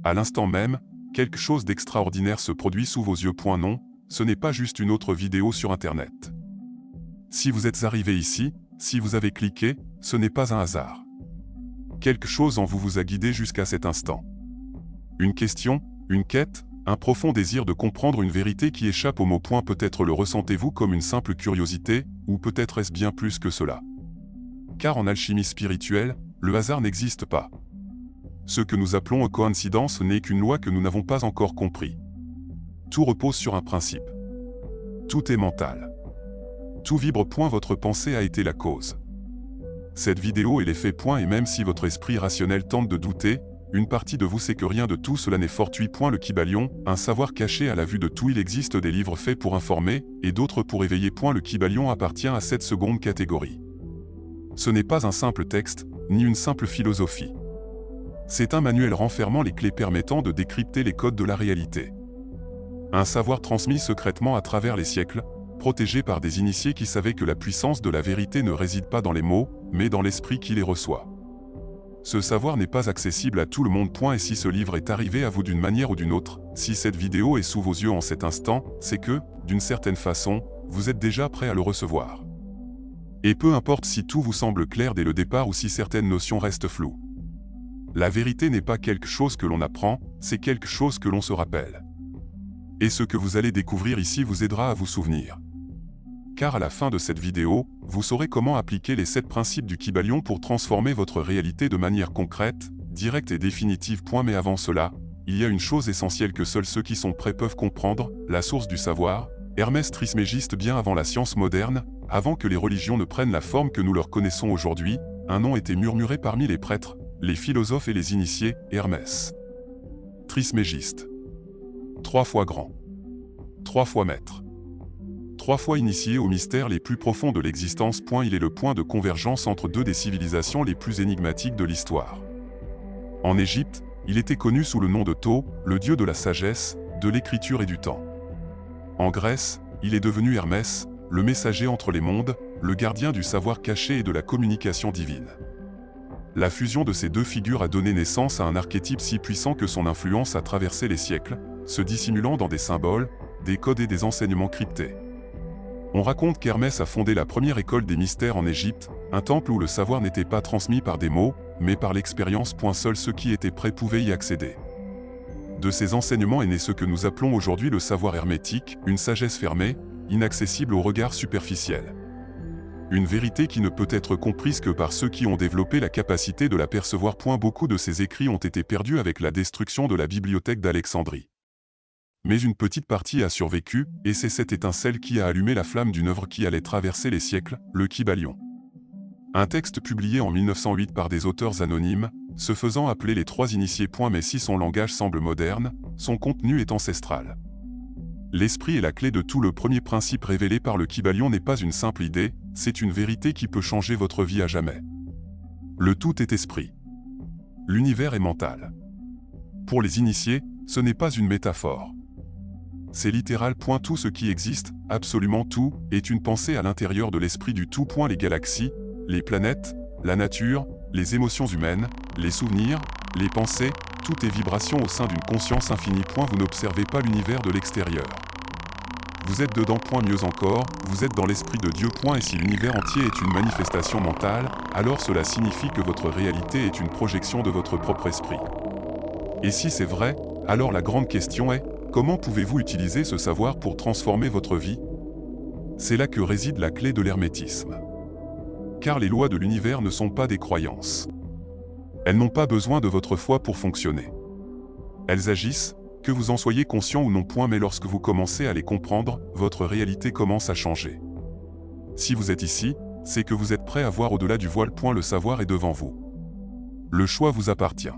À l'instant même, quelque chose d'extraordinaire se produit sous vos yeux. Non, ce n'est pas juste une autre vidéo sur Internet. Si vous êtes arrivé ici, si vous avez cliqué, ce n'est pas un hasard. Quelque chose en vous a guidé jusqu'à cet instant. Une question, une quête, un profond désir de comprendre une vérité qui échappe au mot. Peut-être le ressentez-vous comme une simple curiosité, ou peut-être est-ce bien plus que cela. Car en alchimie spirituelle, le hasard n'existe pas. Ce que nous appelons coïncidence n'est qu'une loi que nous n'avons pas encore compris. Tout repose sur un principe. Tout est mental. Tout vibre. Votre pensée a été la cause. Cette vidéo est l'effet. Et même si votre esprit rationnel tente de douter, une partie de vous sait que rien de tout cela n'est fortuit. Le Kybalion, un savoir caché à la vue de tout. Il existe des livres faits pour informer, et d'autres pour éveiller. Le Kybalion appartient à cette seconde catégorie. Ce n'est pas un simple texte, ni une simple philosophie. C'est un manuel renfermant les clés permettant de décrypter les codes de la réalité. Un savoir transmis secrètement à travers les siècles, protégé par des initiés qui savaient que la puissance de la vérité ne réside pas dans les mots, mais dans l'esprit qui les reçoit. Ce savoir n'est pas accessible à tout le monde. Et si ce livre est arrivé à vous d'une manière ou d'une autre, si cette vidéo est sous vos yeux en cet instant, c'est que, d'une certaine façon, vous êtes déjà prêt à le recevoir. Et peu importe si tout vous semble clair dès le départ ou si certaines notions restent floues. La vérité n'est pas quelque chose que l'on apprend, c'est quelque chose que l'on se rappelle. Et ce que vous allez découvrir ici vous aidera à vous souvenir. Car à la fin de cette vidéo, vous saurez comment appliquer les 7 principes du Kybalion pour transformer votre réalité de manière concrète, directe et définitive. Mais avant cela, il y a une chose essentielle que seuls ceux qui sont prêts peuvent comprendre, la source du savoir, Hermès Trismégiste. Bien avant la science moderne, avant que les religions ne prennent la forme que nous leur connaissons aujourd'hui, un nom était murmuré parmi les prêtres, les philosophes et les initiés, Hermès Trismégiste. 3 fois grand. 3 fois maître. 3 fois initié aux mystères les plus profonds de l'existence. Il est le point de convergence entre 2 des civilisations les plus énigmatiques de l'histoire. En Égypte, il était connu sous le nom de Thoth, le dieu de la sagesse, de l'écriture et du temps. En Grèce, il est devenu Hermès, le messager entre les mondes, le gardien du savoir caché et de la communication divine. La fusion de ces 2 figures a donné naissance à un archétype si puissant que son influence a traversé les siècles, se dissimulant dans des symboles, des codes et des enseignements cryptés. On raconte qu'Hermès a fondé la première école des mystères en Égypte, un temple où le savoir n'était pas transmis par des mots, mais par l'expérience. Seuls ceux qui étaient prêts pouvaient y accéder. De ces enseignements est né ce que nous appelons aujourd'hui le savoir hermétique, une sagesse fermée, inaccessible au regard superficiel. Une vérité qui ne peut être comprise que par ceux qui ont développé la capacité de la percevoir. Beaucoup de ces écrits ont été perdus avec la destruction de la bibliothèque d'Alexandrie. Mais une petite partie a survécu, et c'est cette étincelle qui a allumé la flamme d'une œuvre qui allait traverser les siècles, le Kybalion. Un texte publié en 1908 par des auteurs anonymes, se faisant appeler les 3 initiés. Mais si son langage semble moderne, son contenu est ancestral. L'esprit est la clé de tout. Le premier principe révélé par le Kybalion n'est pas une simple idée, c'est une vérité qui peut changer votre vie à jamais. Le tout est esprit. L'univers est mental. Pour les initiés, ce n'est pas une métaphore. C'est littéral. Tout ce qui existe, absolument tout, est une pensée à l'intérieur de l'esprit du tout. Les galaxies, les planètes, la nature, les émotions humaines, les souvenirs, les pensées, tout est vibration au sein d'une conscience infinie. Vous n'observez pas l'univers de l'extérieur. Vous êtes dedans. Mieux encore, vous êtes dans l'esprit de Dieu. Et si l'univers entier est une manifestation mentale, alors cela signifie que votre réalité est une projection de votre propre esprit. Et si c'est vrai, alors la grande question est, comment pouvez-vous utiliser ce savoir pour transformer votre vie? C'est là que réside la clé de l'hermétisme. Car les lois de l'univers ne sont pas des croyances. Elles n'ont pas besoin de votre foi pour fonctionner. Elles agissent, que vous en soyez conscient ou non. Mais lorsque vous commencez à les comprendre, votre réalité commence à changer. Si vous êtes ici, c'est que vous êtes prêt à voir au-delà du voile. Le savoir est devant vous. Le choix vous appartient.